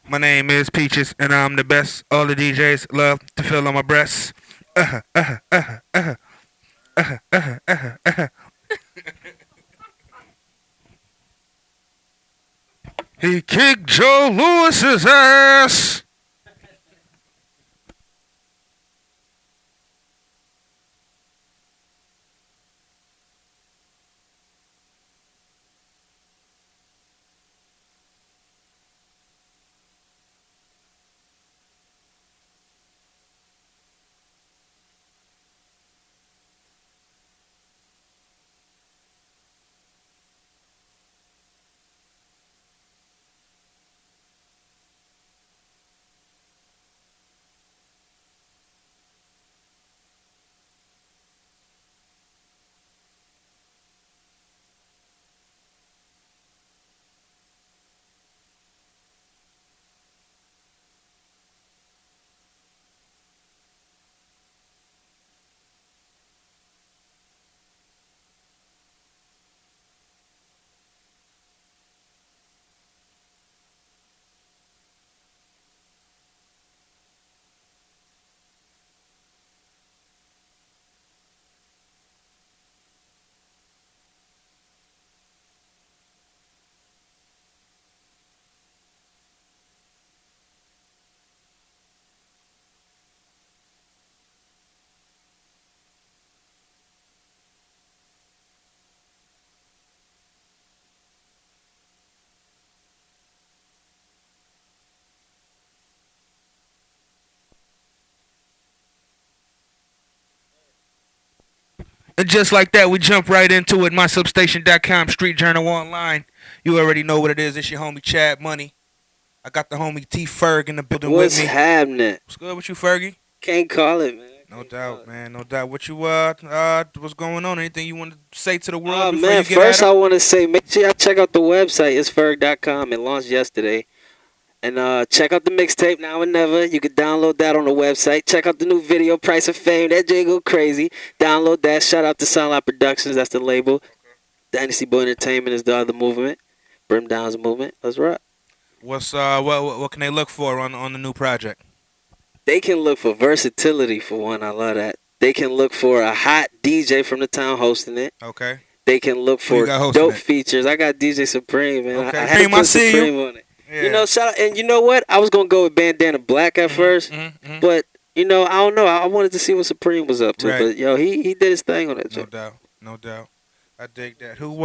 My name is Peaches, and I'm the best. All the DJs love to feel on my breasts. Uh, uh, uh, uh, uh. He kicked Joe Lewis's ass. And just like that, we jump right into it. MySubstation.com, Street Journal Online. You already know what it is. It's your homie Chad Money. I got the homie T Ferg in the building with What's me. happening? What's good with you, Fergie? Can't call it, man. No Can't call doubt, it. man. No doubt. What you what's going on? Anything you want to say to the world Oh before man, you get at first them? I want to say make sure y'all check out the website. It's Ferg.com. It launched yesterday. And check out the mixtape Now and Never. You can download that on the website. Check out the new video Price of Fame. That J go crazy. Download that. Shout out to Soundlight Productions. That's the label. Dynasty Boy Entertainment is the other movement. Brim Down's movement. Let's rock. What's what can they look for on the new project? They can look for versatility for one. I love that. They can look for a hot DJ from the town hosting it. Okay. They can look Who you for got hosting dope it? features. I got DJ Supreme, man. I Okay. had to Supreme, I put see you. Supreme on it. You Yeah. know, shout out, and you know what? I was gonna go with Bandana Black at first, Mm-hmm. but you know, I don't know. I wanted to see what Supreme was up to, Right. but yo, he did his thing on that No joint. doubt. No doubt. I dig that. Who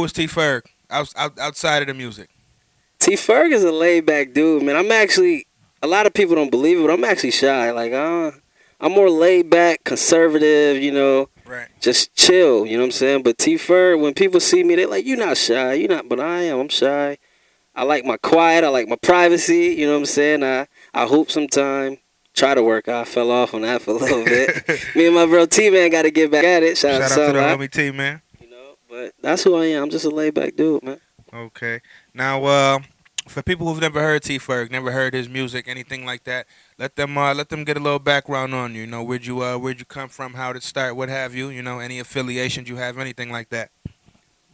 is T Ferg? Outside of the music. T Ferg is a laid back dude, man. I'm actually a lot of people don't believe it, but I'm actually shy. Like, I'm more laid back, conservative. You know, Right. just chill. You know what I'm saying? But T Ferg, when people see me, they're like, "You're not shy. You're not," but I am. I'm shy. I like my quiet. I like my privacy. You know what I'm saying? I hoop sometime. Try to work. I fell off on that for a little bit. Me and my bro T Man got to get back at it. Shout out Shout to out to the Sunlight. homie T, man. You know, but that's who I am. I'm just a laid back dude, man. Okay. Now, for people who've never heard T Ferg, never heard his music, anything like that, let them get a little background on you. You know, where'd you come from, how did it start, what have you? You know, any affiliations you have, anything like that.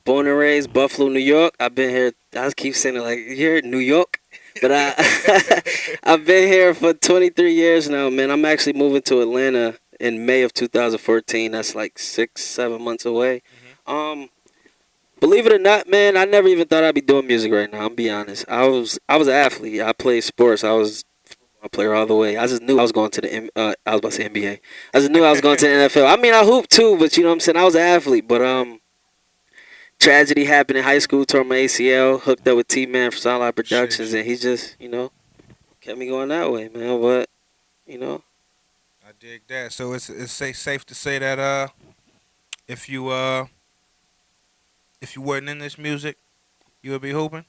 Born and raised Buffalo, New York. I've been here. I keep saying it like here, New York, but I've been here for 23 years now, man. I'm actually moving to Atlanta in May of 2014. That's like 6, 7 months away. Um, Believe it or not, man, I never even thought I'd be doing music right now. I'm be honest. I was an athlete. I played sports. I was a player all the way. I just knew I was going to the I was about to say NBA. I just knew I was going to the NFL. I mean, I hooped too, but you know what I'm saying. I was an athlete, but tragedy happened in high school. Tore my ACL. Hooked up with T Man from Soundlight Productions, and he just kept me going that way, man. But you know, I dig that. So it's safe to say that if you if you weren't in this music, you would be hooping.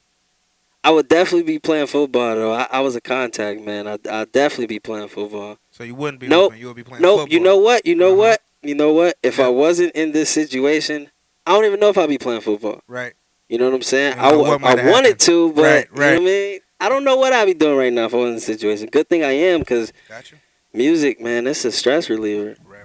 I would definitely be playing football though. I was a contact man. I'd definitely be playing football. So you wouldn't be Nope. hooping. You would be playing Nope. You football. know what? You know Uh-huh. what? You know what? If I Yep. wasn't in this situation, I don't even know if I'd be playing football. Right. You know what I'm saying? You know, what I might have wanted happened. to, but Right. you know what I mean? I don't know what I'd be doing right now if I was in this situation. Good thing I am, because Got you. music, man, it's a stress reliever. Right.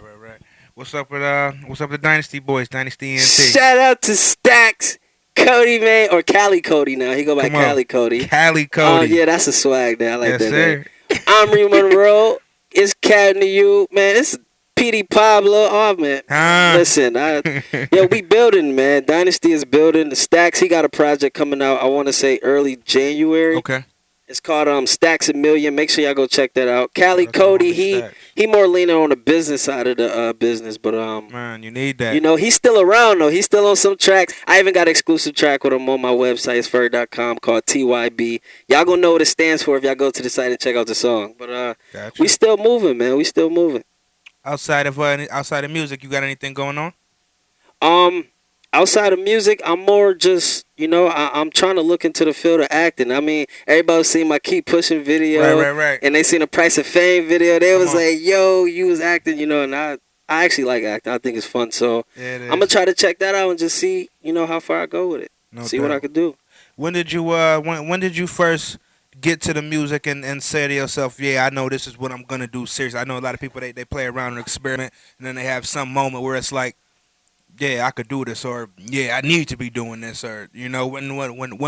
What's up with Dynasty Boys, Dynasty NT? Shout out to Stacks, Cody, man, or Cali Cody now. He go by Come on, Cali Cody. Cali Cody. Yeah, that's a swag there. I like Yes, that name. sir. Omri Monroe. It's Cat to you, man. It's PD Pablo. Oh man, Huh? listen, yeah, we building, man. Dynasty is building. The Stacks, he got a project coming out. I want to say early January. Okay. It's called Stacks a Million. Make sure y'all go check that out. Cali Shout out to Cody, homie Stacks. he more leaning on the business side of the business, but Man, you need you that. know, he's still around though. He's still on some tracks. I even got an exclusive track with him on my website. It's ferg.com called TYB. Y'all gonna know what it stands for if y'all go to the site and check out the song. But we Gotcha. still moving, man. We still moving. Outside of music, you got anything going on? Um, Outside of music, I'm more just, you know, I'm trying to look into the field of acting. I mean, everybody seen my Keep Pushing video, Right. and they seen the Price of Fame video. They Come was on. like, "Yo, you was acting," you know, and I actually like acting. I think it's fun, so Yeah, it I'm gonna is. try to check that out and just see, you know, how far I go with it. No See what I doubt. could do. When did you when did you first get to the music and say to yourself, yeah, I know this is what I'm gonna do seriously. I know a lot of people they play around and experiment and then they have some moment where it's like, yeah, I could do this, or yeah, I need to be doing this, or you know, when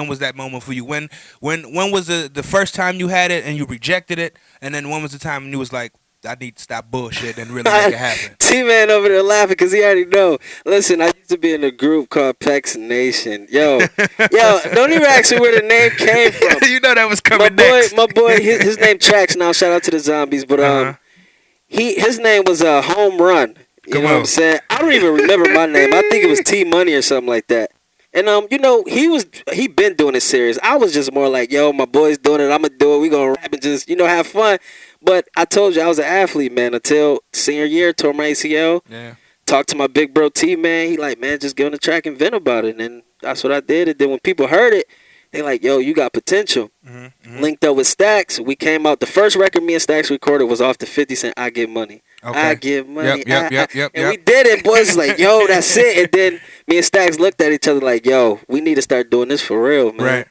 was that moment for you? When was the first time you had it and you rejected it, and then when was the time when you was like, I need to stop bullshit and really make it happen? T-Man over there laughing because he already know. Listen, I used to be in a group called Pex Nation. Yo, don't even ask me where the name came from. You know that was coming next. My boy, his name Trax now. Shout out to the Zombies, but Uh-huh. his name was Home Run. You Come know what on. I'm saying? I don't even remember my name. I think it was T Money or something like that. And you know, he been doing it serious. I was just more like, yo, my boy's doing it. I'm gonna do it. We gonna rap and just, you know, have fun. But I told you I was an athlete, man. Until senior year, tore my ACL. Yeah. Talked to my big bro T, man. He like, man, just get on the track and vent about it. And that's what I did. And then when people heard it, they like, yo, you got potential. Linked up with Stacks. We came out. The first record me and Stacks recorded was off the 50 Cent I Get Money. Okay. I Get Money. Yep. And we did it. Boys was like, yo, that's it. And then me and Stacks looked at each other like, yo, we need to start doing this for real, man. Right.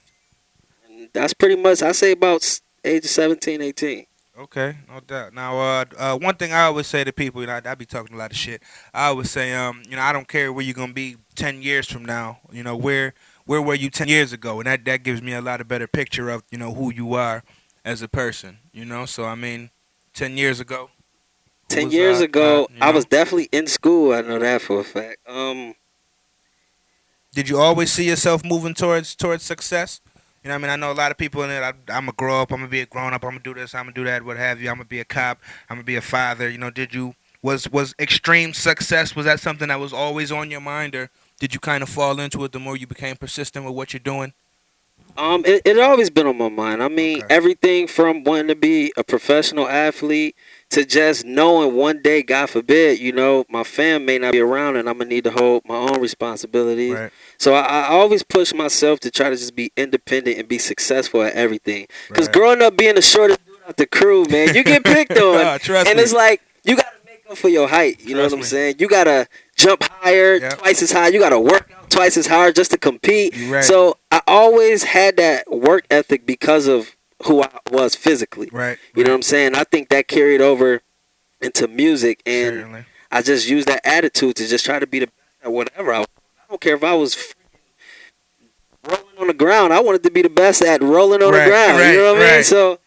And that's pretty much, I say about age of 17, 18. Okay, no doubt. Now, one thing I always say to people, you know, I be talking a lot of shit. I always say, you know, I don't care where you're gonna be 10 years from now. You know, where were you 10 years ago, and that gives me a lot of better picture of, you know, who you are as a person. You know, so I mean, 10 years ago. 10 years ago, you I know, was definitely in school. I know that for a fact. Did you always see yourself moving towards success? You know what I mean? I know a lot of people in it. I'm going to grow up. I'm going to be a grown up. I'm going to do this. I'm going to do that, what have you. I'm going to be a cop. I'm going to be a father. You know, was extreme success, was that something that was always on your mind, or did you kind of fall into it the more you became persistent with what you're doing? It always been on my mind. I mean, Okay. everything from wanting to be a professional athlete to just knowing one day, God forbid, you know, my fam may not be around and I'm gonna need to hold my own responsibilities. Right. So I always push myself to try to just be independent and be successful at everything. Because Right. growing up being the shortest dude out the crew, man, you get picked on, Oh, trust and me. it's like you gotta make up for your height. You know Trust what I'm me. saying? You gotta jump higher, Yep. twice as high. You gotta work out twice as hard just to compete. You right. So I always had that work ethic because of who I was physically. Right. You know what I'm saying? I think that carried over into music, and Certainly. I just used that attitude to just try to be the best at whatever I was. I don't care if I was rolling on the ground. I wanted to be the best at rolling on the Right, ground. You know what I mean? right. So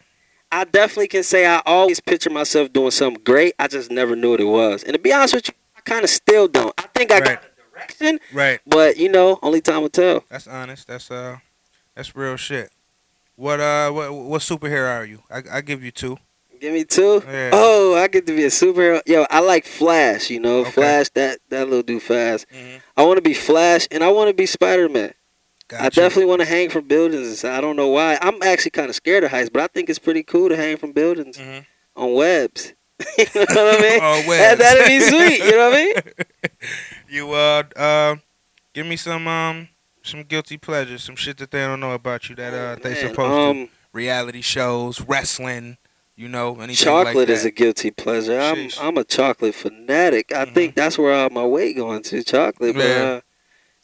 I definitely can say I always picture myself doing something great. I just never knew what it was. And to be honest with you, I kind of still don't. I think I got a direction, Right. but you know, only time will tell. That's honest. That's real shit. What superhero are you? I give you two. Give me two. Yeah. Oh, I get to be a superhero. Yo, I like Flash. You know, Okay. Flash. That little dude fast. Mm-hmm. I want to be Flash, and I want to be Spider-Man. Gotcha. I definitely want to hang from buildings. And stuff. I don't know why. I'm actually kind of scared of heights, but I think it's pretty cool to hang from buildings Mhm. on webs. You know what I mean? On webs. That'd be sweet. You know what I mean? You give me some guilty pleasures, some shit that they don't know about you that they Man, supposed to. Reality shows, wrestling, you know, anything chocolate like that. is a guilty pleasure. Sheesh. I'm a chocolate fanatic. I think that's where all my weight going to chocolate. But Yeah.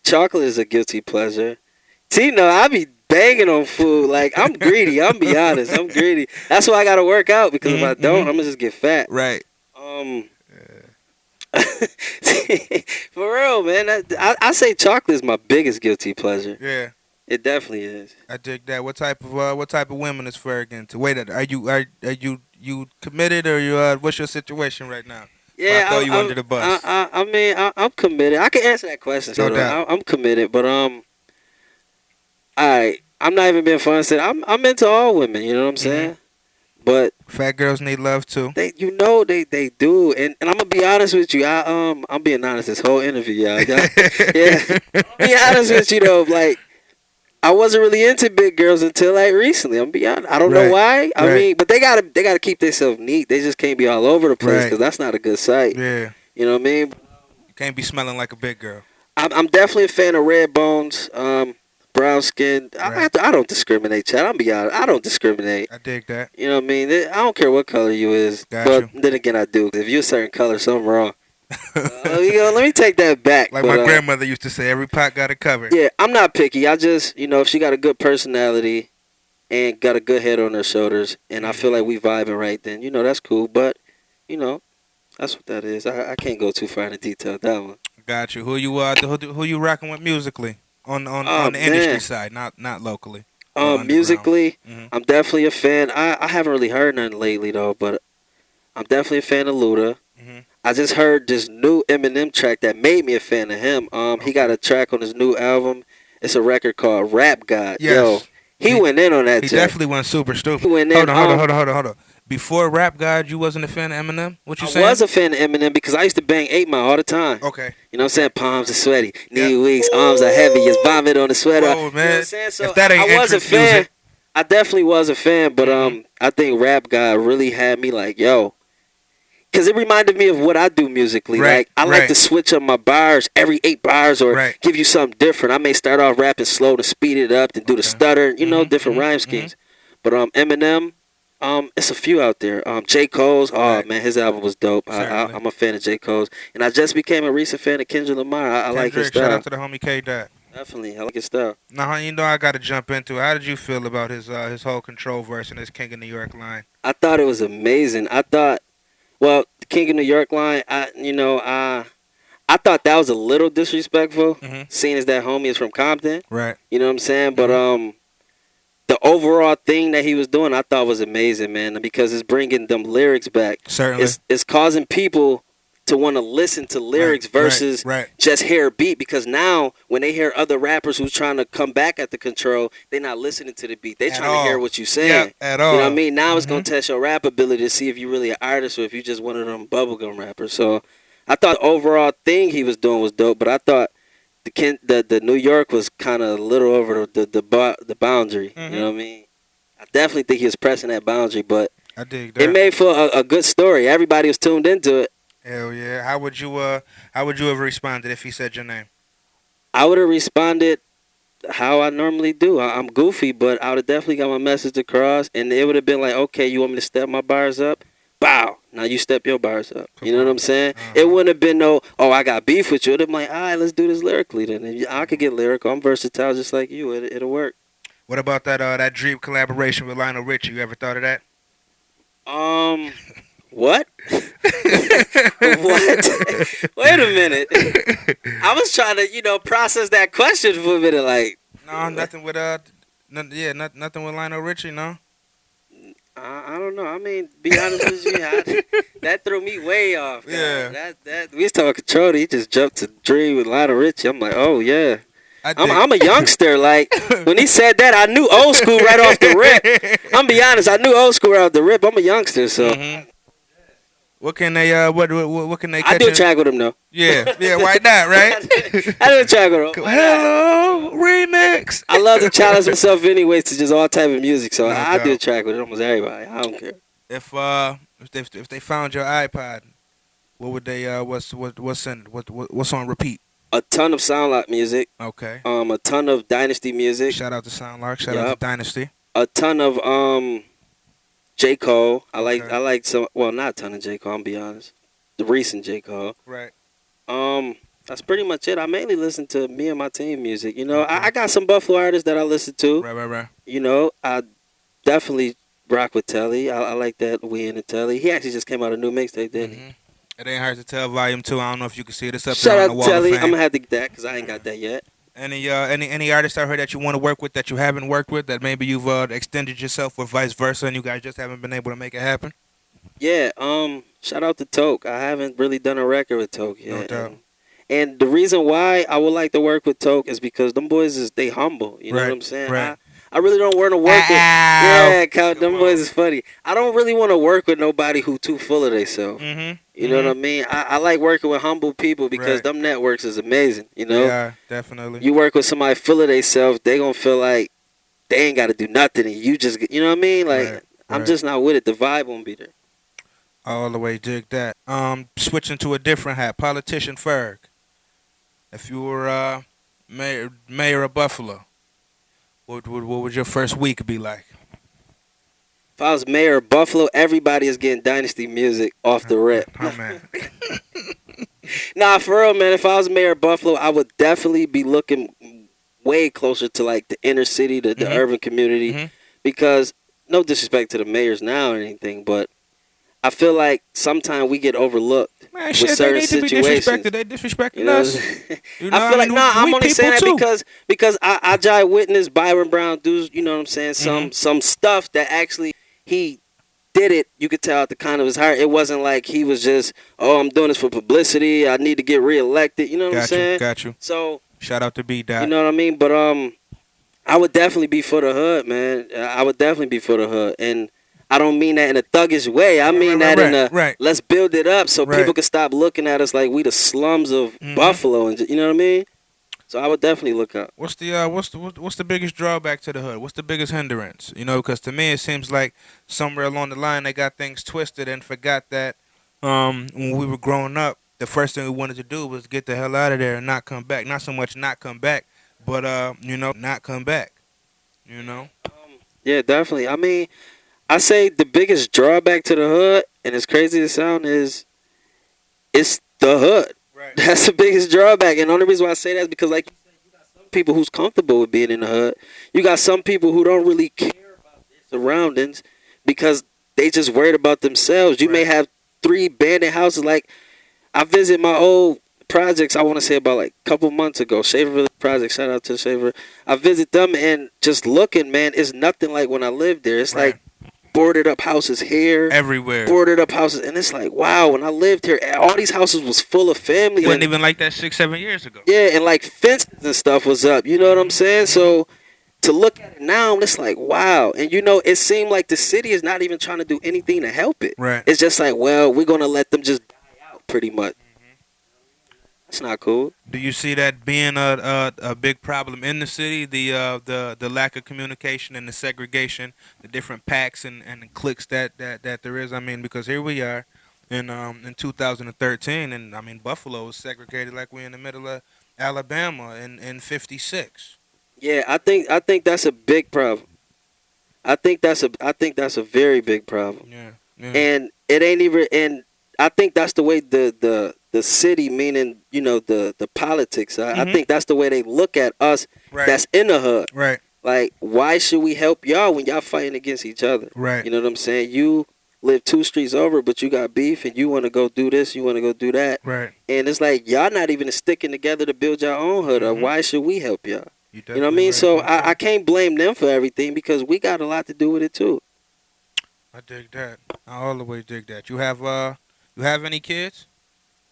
chocolate is a guilty pleasure. Tino, I be banging on food. Like I'm greedy. I'm be honest. I'm greedy. That's why I gotta work out because if I don't, I'm gonna just get fat. Right. For real, man. I say chocolate is my biggest guilty pleasure. Yeah, It definitely is. I dig that. What type of women is Ferg into? Wait, are you committed or you what's your situation right now? If I Yeah, throw you under the bus, I mean, I'm committed. I can answer that question. no So doubt. I'm committed, but I'm not even being fun. Said I'm into all women. You know what I'm Hmm. saying? But Fat girls need love too. they do, and I'm gonna be honest with you. I'm being honest this whole interview, y'all. Yeah, be honest with you though. Like I wasn't really into big girls until like recently. I'm gonna be honest. I don't know Right, why. I right, mean, but they gotta keep themselves neat. They just can't be all over the place right. because that's not a good sight. Yeah, You know what I mean? you can't be smelling like a big girl. I'm definitely a fan of red bones, brown skin. Right. I don't discriminate, Chad. I'm be honest. I don't discriminate. I dig that. You know what I mean? I don't care what color you is, Got but you. then again, I do. If you're a certain color, something wrong. Let me take that back. Like But my grandmother used to say, every pot got a cover. yeah, I'm not picky. I just, if she got a good personality and got a good head on her shoulders, and I feel Hmm. like we vibing right, then that's cool. But you know, that's what that is. I can't go too far into detail with that one. Got you. Who you rocking with musically Oh on the industry man. side, not locally or underground. Musically, Hmm. I'm definitely a fan. I haven't really heard nothing lately though, but I'm definitely a fan of Luda. Hmm. I just heard this new Eminem track that made me a fan of him. He got Okay. a track on his new album. It's a record called Rap God. Yo, Yes. he He went in on that he track. definitely went super He stupid. went Hold in. on, hold on, hold on, hold on, hold on. Before Rap God, you wasn't a fan of Eminem? What you I saying? was a fan of Eminem because I used to bang 8 Mile all the time. Okay. You know what I'm Okay. saying? Palms are sweaty, Yep. knee weak, arms are heavy, it's Ooh. vomit on the sweater. Whoa, You know what I'm man. saying? If So that I ain't was a entrance fan. music. I definitely was a fan, but Hmm. I think Rap God really had me like, yo, because it reminded me of what I do musically. Right, Like I like to right, switch up my bars every 8 bars, or right. give you something different. I may start off rapping slow to speed it up, then do the Okay. stutter. Hmm. Different Hmm. rhyme Hmm. schemes. But Eminem, it's a few out there. J Cole's, oh Right. man, his album was dope. Certainly. I'm a fan of J Cole's, and I just became a recent fan of Kendrick Lamar. I like his Kendrick, shout out style. to the homie K Dot. Definitely, I like his style. Now, you know I got to jump into it. How did you feel about his whole control verse and his King of New York line? I thought it was amazing. I thought, well, the King of New York line. I thought that was a little disrespectful, Hmm. seeing as that homie is from Compton. Right. You know what I'm saying? But Hmm. the overall thing that he was doing, I thought was amazing, man, because it's bringing them lyrics back. Certainly. It's causing people to want to listen to Right. lyrics Right. versus Right. just hear a beat. Because now, when they hear other rappers who's trying to come back at the control, they're not listening to the beat. They At trying to hear all. what you Yep. saying. At You know what I all. mean? Now it's Hmm. gonna test your rap ability to see if you really an artist or if you just one of them bubblegum rappers. So I thought the overall thing he was doing was dope, but I thought the New York was kind of a little over the boundary. You Hmm. know what I mean? I definitely think he was pressing that boundary, but I dig it that. made for a good story. Everybody was tuned into it. Hell yeah. How would you have responded if he said your name? I would have responded how I normally do. I'm goofy, but I would have definitely got my message across, and it would have been like, okay, you want me to step my bars up? Bow. Now you step your bars up. You Come know what on. I'm saying? It Uh-huh. wouldn't have been no, oh, I got beef with you. It would have been like, all right, let's do this lyrically then. And I could Mhm. get lyrical. I'm versatile just like you. It'll work. What about that Dream collaboration with Lionel Richie? You ever thought of that? Um, what? What? Wait a minute. I was trying to, process that question for a minute. Like, No, nothing with nothing with Lionel Richie. No. I don't know. I mean, be honest with you, that threw me way off guard. Yeah, That we was talking control. He just jumped to Dream with Lionel Richie. I'm like, oh yeah. I I'm dig. I'm a youngster. Like when he said that, I knew old school right off the rip. I'm be honest. I knew old school right off the rip. I'm a youngster, so Hmm. What can they what can they I catch do a in? track with him though. Yeah, yeah. Why not? Right? I do a track with him. Why not? Hello, remix. I love to challenge myself anyways to just all type of music, so No I do a doubt. track with almost everybody. I don't care. If they found your iPod, what would they what's in it? What's on repeat? A ton of SoundCloud music, Okay. a ton of Dynasty music, Shout out to Soundlark. Shout out to yup, Dynasty. a ton of J Cole. Okay. I like some. Well, not a ton of J Cole. I'm be honest. The recent J Cole. Right. That's pretty much it. I mainly listen to me and my team music. Okay. I got some Buffalo artists that I listen to. Right. Right. Right. I definitely rock with Telly. I like that We in the Telly. He actually just came out a new mixtape, didn't he? Hmm. It ain't hard to tell. Volume 2. I don't know if you can see it. It's up there Shout on the out to wall of Telly. I'm fame. gonna have to get that because I ain't Yeah. got that yet. Any artists out here that you want to work with that you haven't worked with that maybe you've extended yourself or vice versa and you guys just haven't been able to make it happen? Yeah. Shout out to Toke. I haven't really done a record with Toke No yet, doubt. and the reason why I would like to work with Toke is because them boys is they humble. You know what Right. I'm saying? Right. I really don't want to work with. Ow. Yeah, Come them boys on. is funny. I don't really want to work with nobody who too full of themselves. Mhm. You know what I Mhm. mean? I like working with humble people because Right. them networks is amazing. You They know, are definitely you work with somebody full of themselves, they gonna feel like they ain't got to do nothing, and you just, you know what I mean? right. Like I'm Right. just not with it. The vibe won't be there. All the way dig that. Switching to a different hat. Politician Ferg. If you were mayor of Buffalo, what would your first week be like? If I was mayor of Buffalo, everybody is getting dynasty music off the rip. Oh man. Nah, for real, man. If I was mayor of Buffalo, I would definitely be looking way closer to like the inner city, the Mhm. urban community, Mhm. because no disrespect to the mayors now or anything, but I feel like sometimes we get overlooked Man, with shit, they certain need to be situations. disrespected. They You disrespecting know, us. You know, I I feel like mean, nah. I'm we only saying people that too. because I just witnessed Byron Brown do, you know what I'm saying, Mhm. some stuff that actually he did it. You could tell at the kind of his heart. It wasn't like he was just, oh, I'm doing this for publicity. I need to get reelected. You know what I'm Got you. saying? Got you. So Shout out to B you Dot. know what I mean. But I would definitely be for the hood, man. I would definitely be for the hood, and I don't mean that in a thuggish way. I Right. Right. mean Right. that in Right. a Right. let's build it up so Right. people can stop looking at us like we the slums of Mhm. Buffalo, and you know what I mean. So I would definitely look up. What's the biggest drawback to the hood? What's the biggest hindrance? You know, because to me it seems like somewhere along the line they got things twisted and forgot that when we were growing up, the first thing we wanted to do was get the hell out of there and not come back. Not so much not come back, but not come back. You know. Yeah, definitely. I mean, I say the biggest drawback to the hood, and as crazy as it sounds, is it's the hood. Right. That's the biggest drawback, and the only reason why I say that is because, like you said, you got some people who's comfortable with being in the hood. You got some people who don't really care about their surroundings because they just worried about themselves. You may Right. have 3 abandoned houses. Like I visit my old projects. I want to say about like a couple months ago, Shaverville Project. Shout out to Shaver. I visit them and just looking, man, it's nothing like when I lived there. It's Right. like boarded up houses here, Everywhere. boarded up houses, and it's like, wow. When I lived here, all these houses was full of family, Wasn't and even like that 6, 7 years ago. yeah, and like fences and stuff was up. You know what I'm Mhm. saying? Mhm. So to look at it now, it's like, wow. And you know, it seemed like the city is not even trying to do anything to help it. Right. It's just like, well, we're gonna let them just die out, pretty much. That's not cool. Do you see that being a big problem in the city? The lack of communication and the segregation, the different packs and the cliques that there is. I mean, because here we are in 2013, and I mean Buffalo is segregated like we're in the middle of Alabama in '56. Yeah, I think that's a big problem. I think that's a very big problem. Yeah, yeah. And it ain't even, and I think that's the way the city, meaning, you know, the politics, I Mhm. think that's the way they look at us Right, that's in the hood. right, Like, why should we help y'all when y'all fighting against each other? right, You know what I'm saying? You live 2 streets over, but you got beef, and you want to go do this, you want to go do that, right. and it's like y'all not even sticking together to build your own hood. Or Mhm. why should we help y'all? You You know what I definitely mean? right So about I that. can't blame them for everything because we got a lot to do with it too. I dig that. I all the way dig that. You have any kids?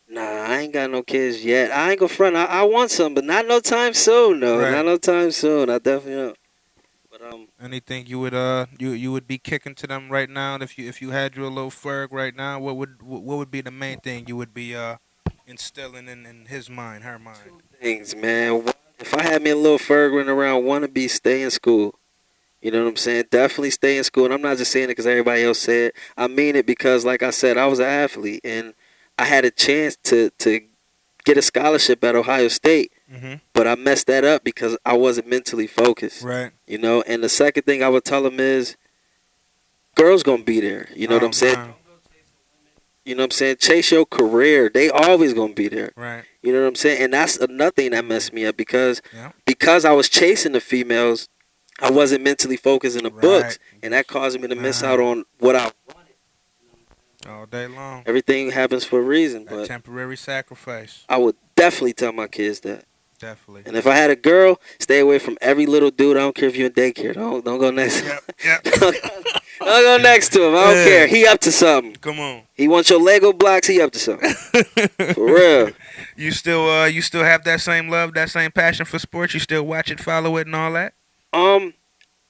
Nah, I ain't got no kids yet. I ain't gonna front. I want some, but not no time soon. No, Right. not no time soon. I definitely don't. But Anything you would be kicking to them right now if you had your little Ferg right now? What would be the main thing you would be instilling in his mind, her mind? things, man. If I had me a little Ferg running around, wanna be stay in school. You know what I'm saying? Definitely stay in school. And I'm not just saying it because everybody else said it. I mean it because, like I said, I was an athlete and I had a chance to get a scholarship at Ohio State, Mhm. but I messed that up because I wasn't mentally focused. Right. You know, and the second thing I would tell them is, girls gonna be there. You know what Oh I'm saying? man. You know what I'm saying? Chase your career. They always gonna be there. Right. You know what I'm saying? And that's another thing that messed me up Yeah. because I was chasing the females, I wasn't mentally focused in the Right. books, and that caused me to miss out Man. on what I. Oh, day long. Everything happens for a reason. That But temporary sacrifice. I would definitely tell my kids that. Definitely. And if I had a girl, stay away from every little dude. I don't care if you're in daycare. Don't go next. Yep. Yep. Don't go next to him. I don't care. He up to something. Come on. He wants your Lego blocks. He up to something. For real. You still have that same love, that same passion for sports. You still watch it, follow it, and all that. Um,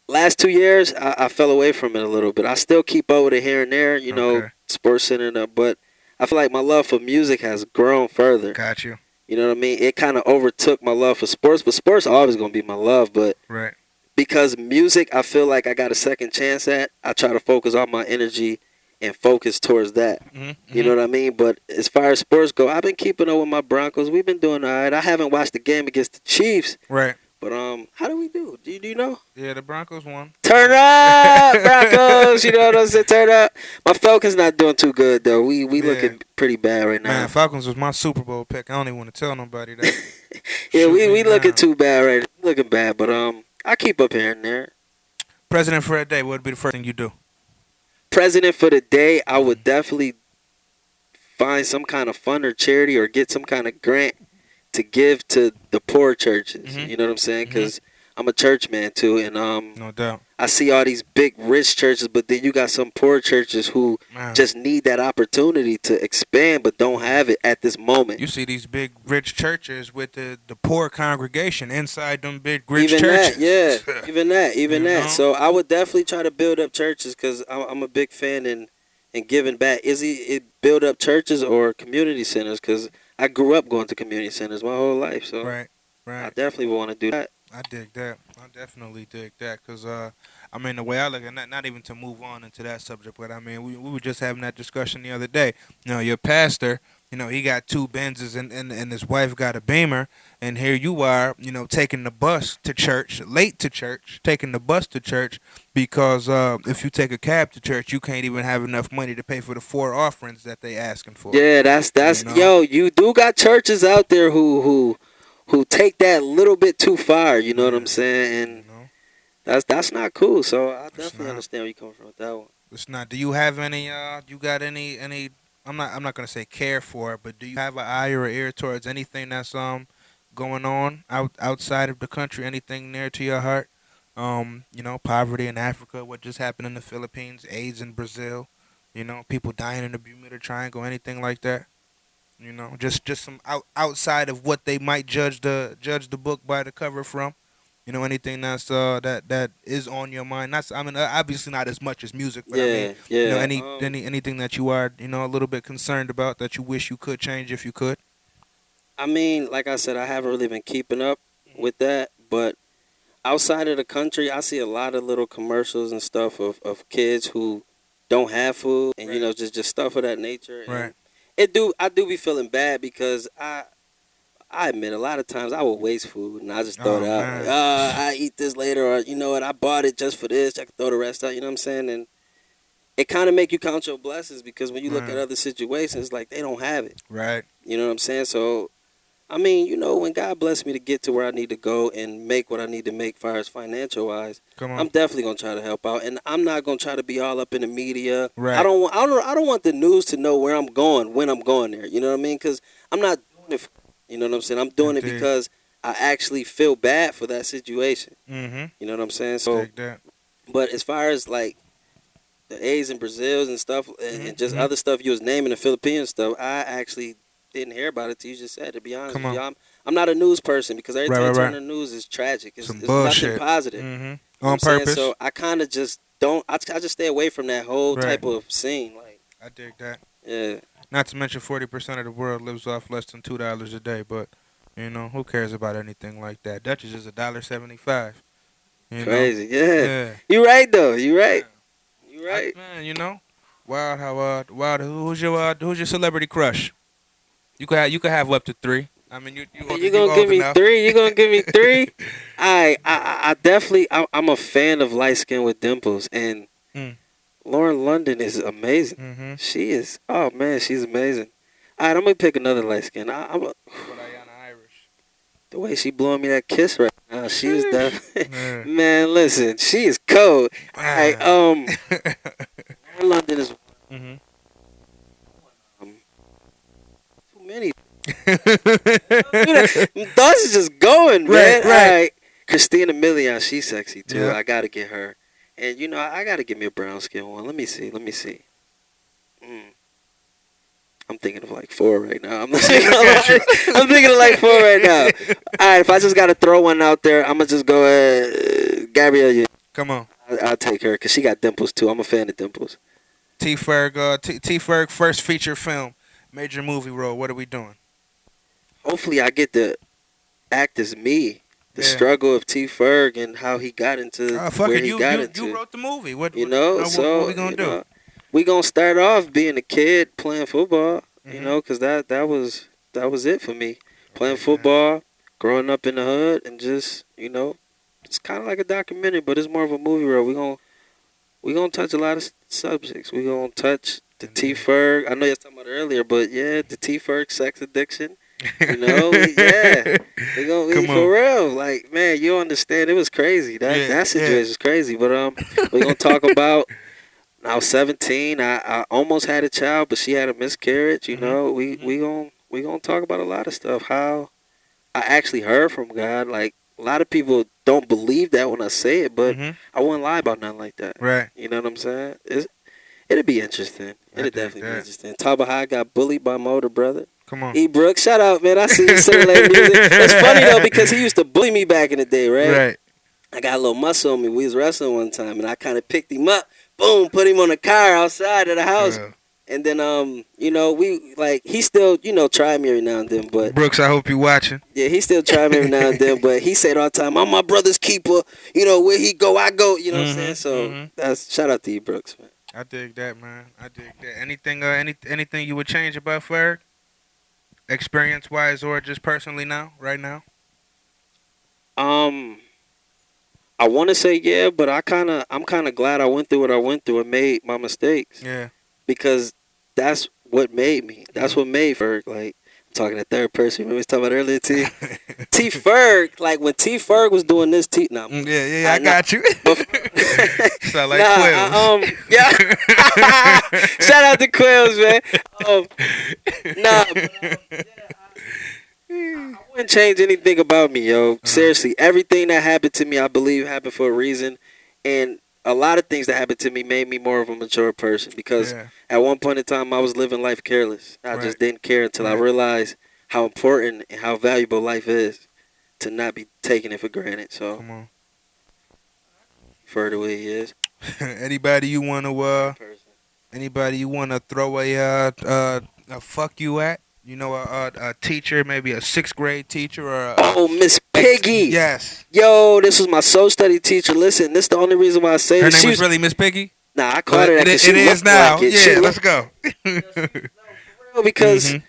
Last 2 years, I fell away from it a little bit. I still keep up with it here and there. Okay. Sports Center and up, but I feel like my love for music has grown further. Got you. You know what I mean? It kind of overtook my love for sports, but sports always gonna be my love. But Right. because music, I feel like I got a second chance at. I try to focus all my energy and focus towards that. Mm-hmm. You know what I mean? But as far as sports go, I've been keeping up with my Broncos. We've been doing all right. I haven't watched the game against the Chiefs, Right. but how do we do? Do you know? Yeah, the Broncos won. Turn up, Broncos! You know what I'm saying? Turn up. My Falcons not doing too good though. We Yeah. looking pretty bad right now. Man, Falcons was my Super Bowl pick. I don't even want to tell nobody that. Yeah, Shoot we me looking down. too bad right now. Looking bad, but I keep up here and there. President for a day, what would be the first thing you do? President for the day, I would definitely find some kind of fund or charity or get some kind of grant to give to the poor churches. Mhm. You know what I'm saying? Mhm. Because I'm a church man too, and No doubt. I see all these big rich churches, but then you got some poor churches who Man, just need that opportunity to expand, but don't have it at this moment. you see these big rich churches with the poor congregation inside them big rich Even churches. that, yeah, even You that. know? So I would definitely try to build up churches because I'm a big fan in giving back. Is it build up churches or community centers? Because I grew up going to community centers my whole life, so Right. I Right. definitely want to do that. I dig that. I definitely dig that because I mean the way I look at it, not even to move on into that subject, but I mean we were just having that discussion the other day. You know, your pastor, you know, he got two Benzes and his wife got a Beamer, and here you are, you know, taking the bus to church, late to church, taking the bus to church because if you take a cab to church, you can't even have enough money to pay for the 4 offerings that they asking for. Yeah, that's You know? yo. You do got churches out there who take that a little bit too far. You know what I'm Yeah. saying? You And know, that's not cool. So I it's definitely not. understand where you come from with that one. It's not. Do you have any? You got any? I'm not gonna say care for it, but do you have an eye or ear towards anything that's going on outside of the country? Anything near to your heart? You know, poverty in Africa. What just happened in the Philippines? AIDS in Brazil. You know, people dying in the Bermuda Triangle. Anything like that? You know, just some outside of what they might judge the book by the cover from. You know, anything that's that is on your mind. That's I mean, obviously not as much as music, but I mean, Yeah, yeah. you know, anything that you are, you know, a little bit concerned about that you wish you could change if you could. I mean, like I said, I haven't really been keeping up with that, but outside of the country, I see a lot of little commercials and stuff of kids who don't have food and Right. just stuff of that nature. Right. And I do be feeling bad because I admit a lot of times I will waste food and I just throw it Oh out. Like, man. I eat this later, or you know what, I bought it just for this. I can throw the rest out. You know what I'm saying? And it kind of make you count your blessings because when you look at Right. other situations, like they don't have it. Right. You know what I'm saying? So I mean, you know, when God bless me to get to where I need to go and make what I need to make, far as financial wise, Come on. I'm definitely gonna try to help out, and I'm not gonna try to be all up in the media. Right. I don't want the news to know where I'm going when I'm going there. You know what I mean? Because I'm not doing it. You know what I'm saying? I'm doing it Indeed. because I actually feel bad for that situation. Mm-hmm. You know what I'm saying? So, Dig that. but as far as like the A's and Brazils and stuff, and just Mhm. other stuff you was naming, the Philippine stuff, I actually didn't hear about it till you just said. To be honest Come with you, on. I'm not a news person because every Right, time right, I turn right. on the news, it's tragic. It's Some nothing bullshit. positive. Mm-hmm. You know what On I'm saying? purpose. So I kind of just don't. I just stay away from that whole Right. type of scene. Like, I dig that. yeah, Not to mention 40% of the world lives off less than $2 a day, but you know, who cares about anything like that? Dutchess is $1.75. You know? crazy. Yeah, Yeah. you right though. You right. Yeah. You right. Man, you know, wild how wild. Who's your celebrity crush? You could have up to 3. I mean, You you gonna old give me enough. 3? You gonna give me 3? I definitely. I'm a fan of light skin with dimples, and Mm. Lauren London is amazing. Mm-hmm. She is. Oh man, she's amazing. All right, I'm gonna pick another light skin. But Ayana Irish. The way she blowing me that kiss right now, she was definitely. Yeah. Man, listen, she is cold. All right, Man. Lauren London is. Mm-hmm. many. Them thoughts is just going, Right, man. All right. right. Christina Milian, she's sexy too. Yeah. I gotta get her. And you know, I gotta get me a brown skin one. Let me see. Let me see. Mm. I'm thinking of like four right now. I'm not See, look gonna at you. lie. I'm thinking of like four right now. All right, if I just gotta throw one out there, I'm gonna just go Gabrielle. Come on. I'll take her because she got dimples too. I'm a fan of dimples. T Ferg, T Ferg first feature film, major movie role. What are we doing? Hopefully, I get to act as me. The Yeah. struggle of T. Ferg and how he got into Fuck where it. he You got you you into. wrote the movie. You know, What so we gonna you do? know, we gonna start off being a kid playing football. You Mhm. know, because that was it for me. I Playing dig that. football, growing up in the hood, and just it's kind of like a documentary, but it's more of a movie role. We gonna touch a lot of subjects. We gonna touch the T. Indeed. Ferg. I know you was talking about it earlier, but yeah, the T. Ferg sex addiction. You know, yeah. We gonna be Come for on. real. Like, man, you understand? It was crazy. That Yeah, that yeah. situation was crazy. But we gonna talk about. I was 17. I almost had a child, but she had a miscarriage. You Mhm. know, we Mhm. we gonna we gonna talk about a lot of stuff. How I actually heard from God. Like a lot of people don't believe that when I say it, but Mhm. I wouldn't lie about nothing like that. Right. You know what I'm saying? It'll be interesting. I It'll dig definitely be that. interesting. Talk about how I got bullied by my older brother. Come on. E. Brooks, shout out, man. I see you singing that music. It's funny though because he used to bully me back in the day, right? Right. I got a little muscle on me. We was wrestling one time, and I kind of picked him up. Boom, put him on the car outside of the house, Uh, and then we like he still try me every now and then, but Brooks, I hope you watching. yeah, he still try me every now and then, but he said all the time, "I'm my brother's keeper." Where he go, I go. You know what I'm saying? Mhm. So Mhm. that's shout out to E. Brooks, man. I dig that, man. I dig that. Anything you would change about Ferg, experience wise or just personally now, right now? Um, I want to say yeah, but I'm kind of glad I went through what I went through and made my mistakes Yeah. because that's what made me. That's Mhm. what made Ferg. Like I'm talking to third person. Remember we was talking about earlier, T Ferg. Like when T Ferg was doing this, Nah, I'm playing. Yeah, I Nah, got you. but Sound like Quills. nah, yeah. Shout out to Quills, man. Um, nah, but yeah, I wouldn't change anything about me, yo. Uh-huh. Seriously, everything that happened to me, I believe happened for a reason, and a lot of things that happened to me made me more of a mature person. Because Yeah. at one point in time, I was living life careless. I Right. just didn't care until I Right. realized how important and how valuable life is to not be taking it for granted. So, Come on. for the way he is, anybody you wanna great person. anybody you wanna throw a fuck you at? You know, a teacher, maybe a sixth grade teacher or Oh, Miss Piggy. yes. Yo, this was my social study teacher. Listen, this the only reason why I say Her this. name She was was really Miss Piggy. Nah, I Well, called her that because she it is looked like now. it. She Yeah, let's looked go. real because Mhm.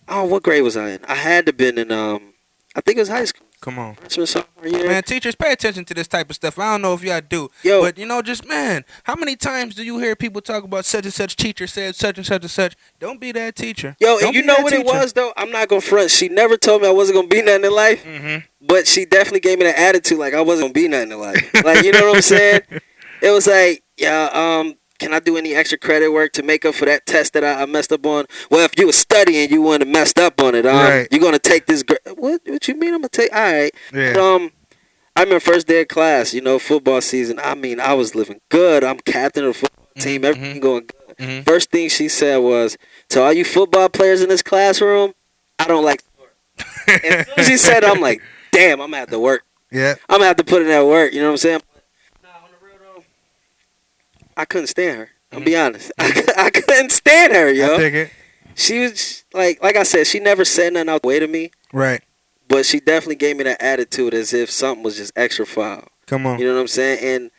oh, what grade was I in? I had to been in I think it was high school. Come on. Freshman, sophomore year. Man, teachers, pay attention to this type of stuff. I don't know if y'all do, Yo, but just man, how many times do you hear people talk about such and such teacher said such and such and such? Don't be that teacher. yo, and Don't you be know that what it teacher. was though? I'm not gonna front. She never told me I wasn't gonna be nothing in life, Mhm. but she definitely gave me that attitude like I wasn't gonna be nothing in life. Like you know what I'm saying? It was like, yeah, can I do any extra credit work to make up for that test that I messed up on? Well, if you were studying, you wouldn't have messed up on it. Right. You're gonna take this. What you mean? I'm gonna take. All right. But, Yeah. I remember first day of class. Football season. I mean, I was living good. I'm captain of the football team. Mhm. Everything going good. Mhm. First thing she said was, "To all you football players in this classroom, I don't like sport." As soon as she said, it, I'm like, "Damn, I'm gonna have to work. Yeah. I'm gonna have to put in that work." You know what I'm saying? Nah, on the real though, I couldn't stand her. I'll be honest. I couldn't stand her, I yo. dig it. She was like I said, she never said nothing out the way to me, Right. but she definitely gave me that attitude as if something was just extra foul. Come on. You know what I'm saying? And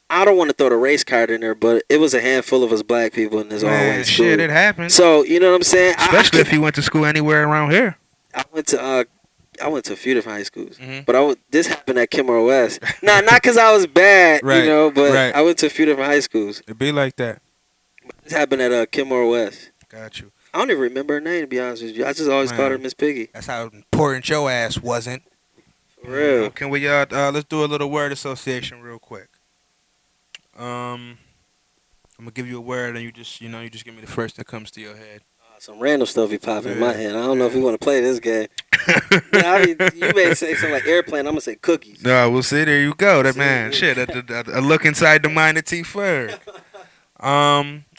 I don't want to throw the race card in there, but it was a handful of us black people in this all Man, white shit, school. it happens. So you know what I'm saying? Especially if you went to school anywhere around here. I went to a few different high schools, Mhm. but this happened at Kimmer West. Nah, not because I was bad, Right. but Right. I went to a few different high schools. It be like that. This happened at Kimmer West. Got you. I don't even remember her name to be honest with you. I just always called her Man, Miss Piggy. that's how important your ass wasn't. For real. Can we let's do a little word association real quick. I'm gonna give you a word and you just give me the first that comes to your head. Some random stuff be popping in my Yeah, head. I don't know if yeah. you want to play this game. Yeah, I mean, you may say something like airplane. I'm gonna say cookies. No, we'll see. There you go. That See, man, shit. A look inside the mind of T Ferg.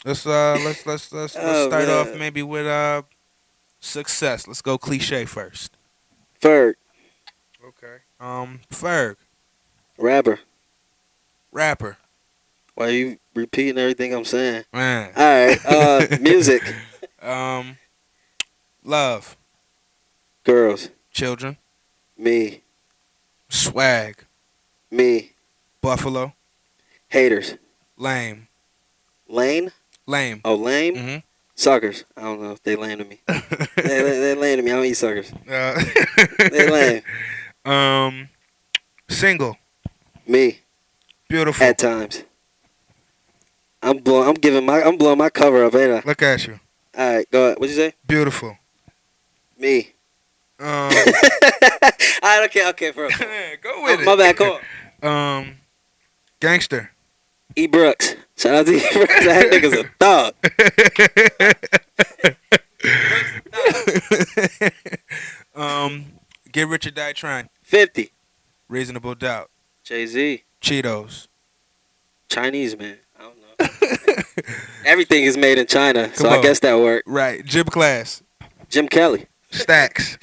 Let's oh start off man, maybe with success. Let's go cliche first. Ferg, Okay. Ferg, rapper. rapper, Why are you repeating everything I'm saying? man. All right. Music, um, love, girls, children, me, swag, me, buffalo, haters, lame, lane. lame. Oh, lame. Mhm. Suckers. I don't know if they lame to me. They lame to me. I don't eat suckers. uh, They lame. um, single, Me beautiful. at times. I'm blowing my cover up, ain't Look at you, I? All right, go ahead. What'd you say? beautiful. Me. Um, All right, okay, for go with my it. bad, call. Gangster. E. Brooks. Shout out to E. Brooks. That nigga's a thug. Get rich or die trying. 50. Reasonable doubt. Jay-Z. Cheetos. Chinese, man. I don't know. Everything is made in China, so Come I on. guess that worked. Right. Gym class. Jim Kelly. Stacks.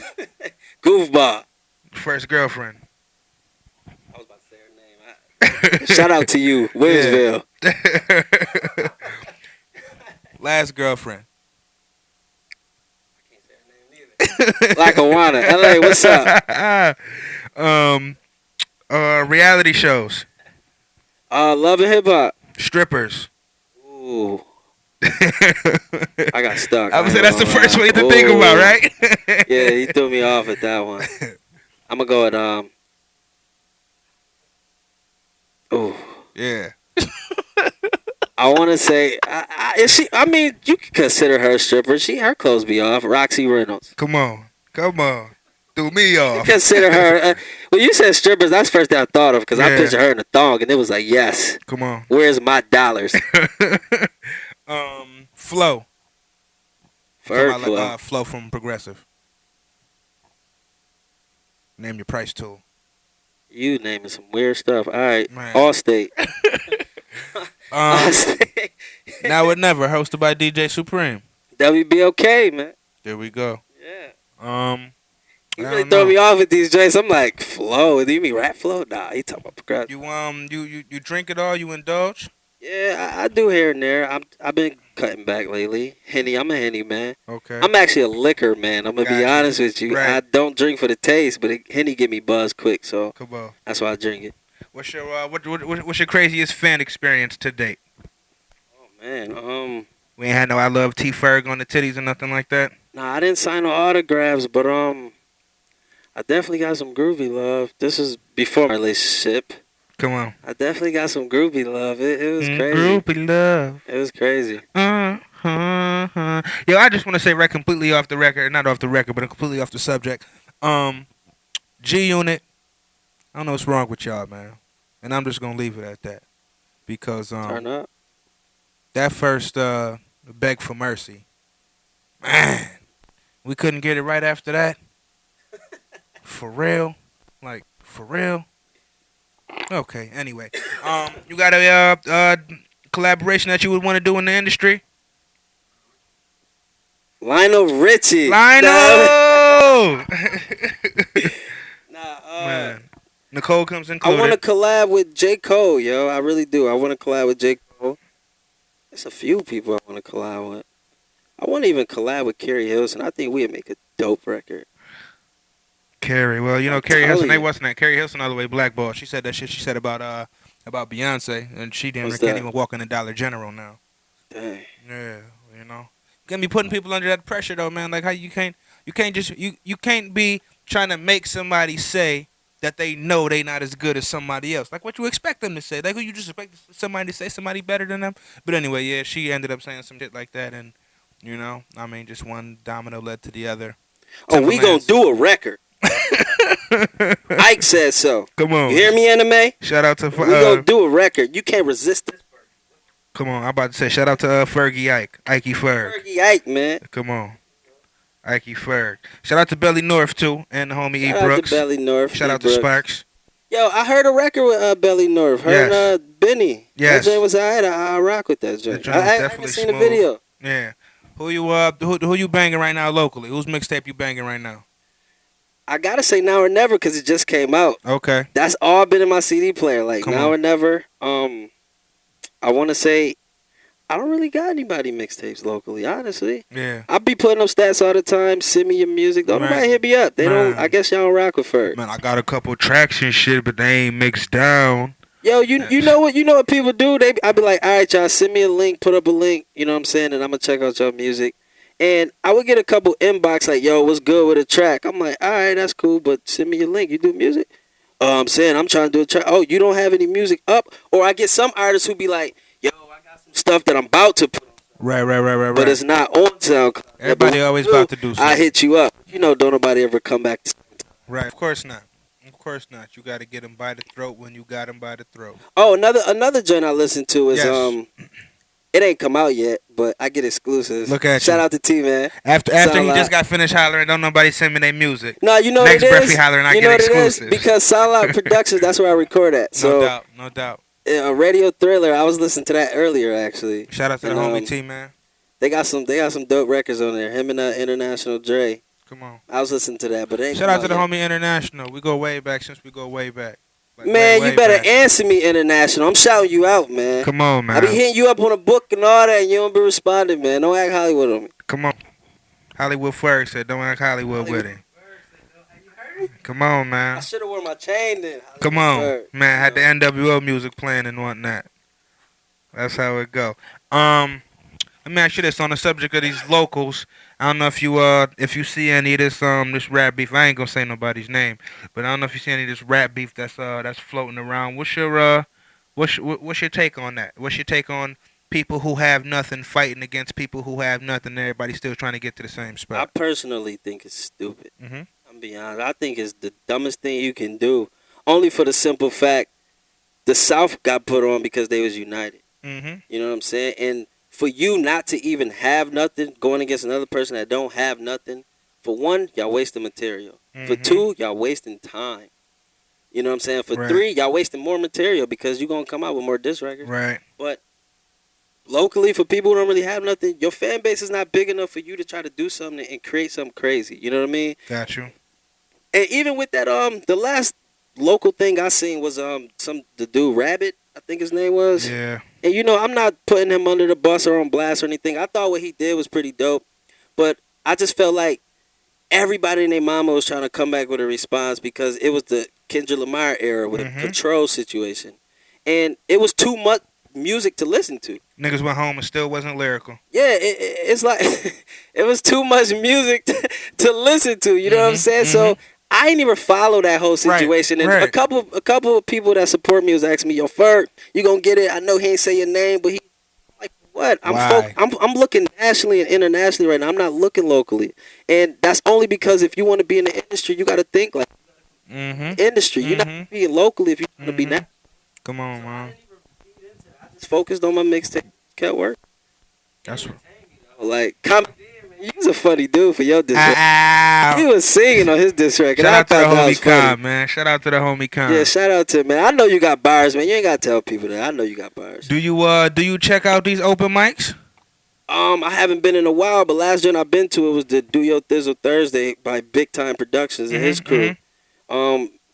Goofball. First girlfriend. I was about to say her name. Shout out to you, Williamsville. Last girlfriend. I can't say her name neither. Lackawanna. LA, what's up? Reality shows. Love and hip hop. Strippers. Ooh. I got stuck. I would ain't say that's the gonna first lie. way to think about, Ooh. right? Yeah, he threw me off at that one. I'm gonna go at Ooh. Yeah. I want to say, is she? I mean, you can consider her a stripper. Her clothes be off. Roxy Reynolds. Come on. Threw me off. Consider her. Well, you said strippers. That's the first thing I thought of because I Yeah. pictured her in a thong, and it was like, yes. Come on. Where's my dollars? Flow. Ferg Talking flow. about, Flow from Progressive. Name your price tool. You naming some weird stuff. All right. Man. Allstate. Um, Allstate. Now or Never, hosted by DJ Supreme. WBOK, man. There we go. Yeah. You I really don't throw know. me off with these joints. I'm like, flow. Do you mean rap flow? Nah, he talking about progressive. You drink it all, you indulge? Yeah, I do here and there. I've been cutting back lately. Henny, I'm a Henny man. Okay. I'm actually a liquor man. I'm gonna be Gotcha. honest with you. Right. I don't drink for the taste, but Henny get me buzzed quick, so Come on. that's why I drink it. What's your what's your craziest fan experience to date? Oh man, We ain't had no I love T Ferg on the titties or nothing like that. nah, I didn't sign no autographs, but I definitely got some groovy love. This is before my relationship. Come on. I definitely got some groovy love. It was crazy. Groupie love. It was crazy. Yo, I just want to say right completely off the record, not off the record, but completely off the subject. G Unit, I don't know what's wrong with y'all, man. And I'm just gonna leave it at that. Because Turn up. that first beg for mercy. Man, we couldn't get it right after that. For real? Like, for real? Okay, anyway. You got a collaboration that you would want to do in the industry? Lionel Richie. Lionel! Nah, Man. Nicole comes I included. want to collab with J. Cole, yo. I really do. I want to collab with J. Cole. There's a few people I want to collab with. I want to even collab with Carrie Hilson. I think we'd make a dope record. Carrie. Well, you know, I'm Carrie telling Hilson, they you. wasn't that. Carrie Hilson all the way blackballed. She said that shit she said about Beyonce, and she damn near What's can't that? even walk in a Dollar General now. Dang. Yeah, you know. You can't be putting people under that pressure though, man. Like how you can't be trying to make somebody say that they know they not as good as somebody else. Like what you expect them to say. Like who you just expect somebody to say somebody better than them. But anyway, yeah, she ended up saying some shit like that, and you know, I mean, just one domino led to the other. Oh, we gonna Timberlands. do a record. Ike said so. Come on. You hear me, anime? Shout out to We gonna do a record. You can't resist this. Come on, I'm about to say shout out to Fergie Ike, Ikey Ferg. Fergie Ike, man. Come on, Ikey Ferg. Shout out to Belly North too, and the homie E Shout out to Brooks. Belly North, Shout E out to Brooks. Sparks. Yo, I heard a record with Belly North. Her and Yes, Benny. That joint yes. was alright. I rock with that That joint. joint was I haven't definitely seen the smooth. video. Yeah. Who you banging right now locally? Whose mixtape you banging right now? I gotta say Now or Never because it just came out. Okay. That's all been in my CD player. Like Come Now on. or Never. I want to say I don't really got anybody mixtapes locally. Honestly, Yeah. I be putting up stats all the time. Send me your music. Don't Right. nobody hit me up. They don't. I Man. guess y'all don't rock with Ferg. Man, I got a couple tracks and shit, but they ain't mixed down. Yo, you know what people do? I be like, all right, y'all, send me a link, put up a link. You know what I'm saying? And I'm gonna check out your music. And I would get a couple inbox like, yo, what's good with a track? I'm like, all right, that's cool, but send me your link. You do music? I'm saying I'm trying to do a track. Oh, you don't have any music up? Or I get some artists who be like, yo, I got some stuff that I'm about to put on, but it's not on SoundCloud. Everybody always about to do I something. hit you up. You know, don't nobody ever come back. Right. Of course not. Of course not. You got to get them by the throat when you got them by the throat. Oh, another joint I listen to is Yes. it ain't come out yet, but I get exclusives. Look at Shout you. out to T, man. After Sound he like- just got finished hollering, don't nobody send me their music. No, you know Next what it breath is? he hollering, I you get know what it is? exclusives. Because Soundloud Productions, that's where I record at. No So doubt. No doubt. Radio Thriller, I was listening to that earlier actually. Shout out to the And, homie T, man. They got some dope records on there. Him and International Dre. Come on. I was listening to that, but it ain't Shout come out to the yet. homie International. We go way back since we go way back. Like, Man, way you better back. answer me, International. I'm shouting you out, man. Come on, I be man. hitting you up on a book and all that, and you don't be responding, man. Don't act Hollywood on me. Come on. Hollywood Ferg said, don't act Hollywood with him. Come on, I man. should have worn my chain then. Come on. Hollywood Ferg. Man, had the NWO music playing and whatnot. That's how it go. Let me ask you this on the subject of these locals. I don't know if you see any of this rap beef. I ain't gonna say nobody's name, but I don't know if you see any of this rap beef that's floating around. What's your take on that? What's your take on people who have nothing fighting against people who have nothing? Everybody still trying to get to the same I spot. personally think it's stupid. Mhm. I'm being honest. I think it's the dumbest thing you can do. Only for the simple fact the South got put on because they was united. Mhm. You know what I'm saying? And for you not to even have nothing going against another person that don't have nothing, for one, y'all wasting material. For Mhm. two, y'all wasting time. You know what I'm saying? For Right. three, y'all wasting more material because you're going to come out with more diss records. Right. But locally, for people who don't really have nothing, your fan base is not big enough for you to try to do something and create something crazy. You know what I mean? Got you. And even with that, the last local thing I seen was the dude Rabbit, I think his name was. Yeah. And you know, I'm not putting him under the bus or on blast or anything. I thought what he did was pretty dope, but I just felt like everybody and their mama was trying to come back with a response because it was the Kendrick Lamar era with Mhm. a control situation, and it was too much music to listen to. Niggas went home and still wasn't lyrical. Yeah, it's like it was too much music to listen to. You know what I'm saying? So I ain't even follow that whole situation. And right. a couple of people that support me was asking me, "Yo, Ferg, you gonna get it?" I know he ain't say your name, but he like what? Why? I'm looking nationally and internationally right now. I'm not looking locally, and that's only because if you want to be in the industry, you got to think like Mhm. industry. You're not Mhm. being locally if you want to be Mhm. national. Come on, man. Just focused on my mixtape, kept work. That's what. Like, you was a funny dude for your diss record. Ow. He was singing on his diss record. Shout I out to the thought that was homie funny. Khan, man. Shout out to the homie Khan. Yeah, shout out to man. I know you got bars, man. You ain't gotta tell people that. I know you got bars. Do you check out these open mics? I haven't been in a while, but last joint I've been to it was the Do Your Thizzle Thursday by Big Time Productions and his crew.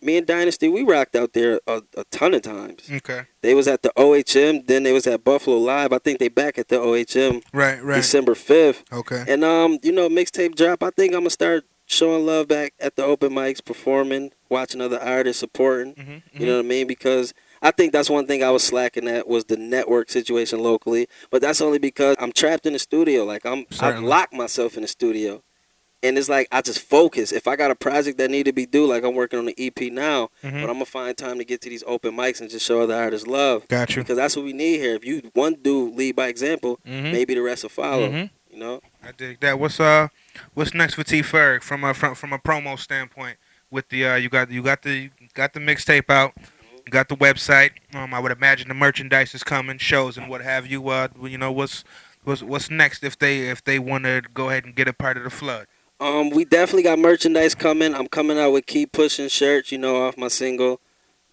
Me and Dynasty, we rocked out there a ton of times. Okay. They was at the OHM, then they was at Buffalo Live. I think they back at the OHM Right. December 5th. Okay. And you know, mixtape drop. I think I'm gonna start showing love back at the open mics, performing, watching other artists, supporting. Mm-hmm. You know what I mean? Because I think that's one thing I was slacking at was the network situation locally. But that's only because I'm trapped in the studio. Like I've Certainly. locked myself in the studio. And it's like I just focus. If I got a project that need to be due, like I'm working on the EP now, but I'm gonna find time to get to these open mics and just show other artists love. Got you. Because that's what we need here. If you one dude lead by example, Mhm. maybe the rest will follow. Mhm. You know? I dig that. What's next for T Ferg from a promo standpoint? With the you got the mixtape out. got the website. I would imagine the merchandise is coming, shows and what have you. What's next if they want to go ahead and get a part of the flood? We definitely got merchandise coming. I'm coming out with Keep Pushing shirts, off my single.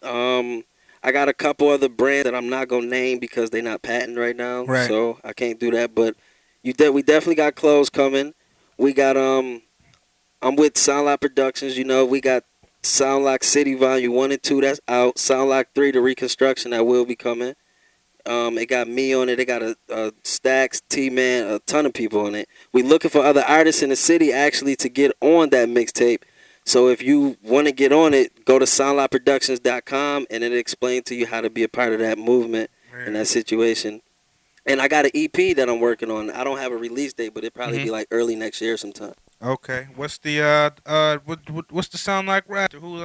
Um, I got a couple other brands that I'm not gonna name because they're not patent right now, Right. so I can't do that. But we definitely got clothes coming. We got I'm with Soundlock Productions. We got Soundlock City Volume 1 and 2 that's out. Soundlock 3, the reconstruction that will be coming. It got me on it. It got a Stacks, T-Man, a ton of people on it. We looking for other artists in the city actually to get on that mixtape. So if you want to get on it, go to soundlockproductions.com and it'll explain to you how to be a part of that movement and Yeah. that situation. And I got an EP that I'm working on. I don't have a release date, but it'll probably Hmm. be like early next year sometime. Okay. What's the Sound Like rapper? Who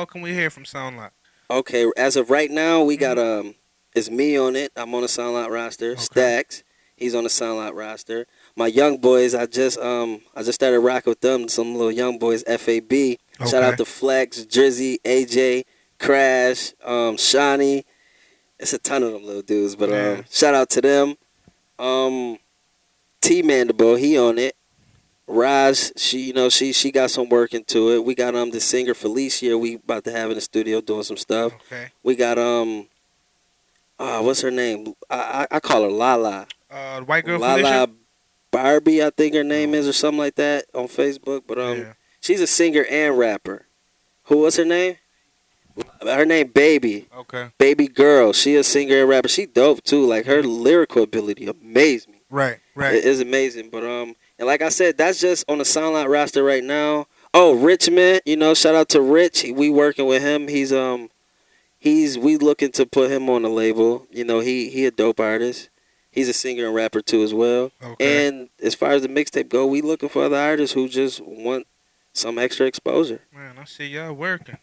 can we hear from Sound Like? Okay, as of right now, we got Hmm. it's me on it. I'm on the SoundLot roster. Okay. Stacks, he's on the SoundLot roster. My young boys, I just started rocking with them. Some little young boys, FAB. Shout out Okay. to Flex, Drizzy, AJ, Crash, Shawnee. It's a ton of them little dudes, but Yeah. shout out to them. Um, T Mandible, he on it. Raj, she got some work into it. We got the singer Felicia. We about to have in the studio doing some stuff. Okay. We got what's her name? I call her Lala. White girl Felicia. Lala Barbie, I think her name No. is, or something like that on Facebook. But Yeah. she's a singer and rapper. What's her name? Her name Baby. Okay. Baby girl. She a singer and rapper. She dope too. Like her Hmm. lyrical ability amaze me. Right. Right. It is amazing. But and like I said, that's just on the SoundCloud roster right now. Oh, Richmond, shout out to Rich. We working with him. We looking to put him on the label. He a dope artist. He's a singer and rapper too as well. Okay. And as far as the mixtape go, we looking for other artists who just want some extra exposure. Man, I see y'all working.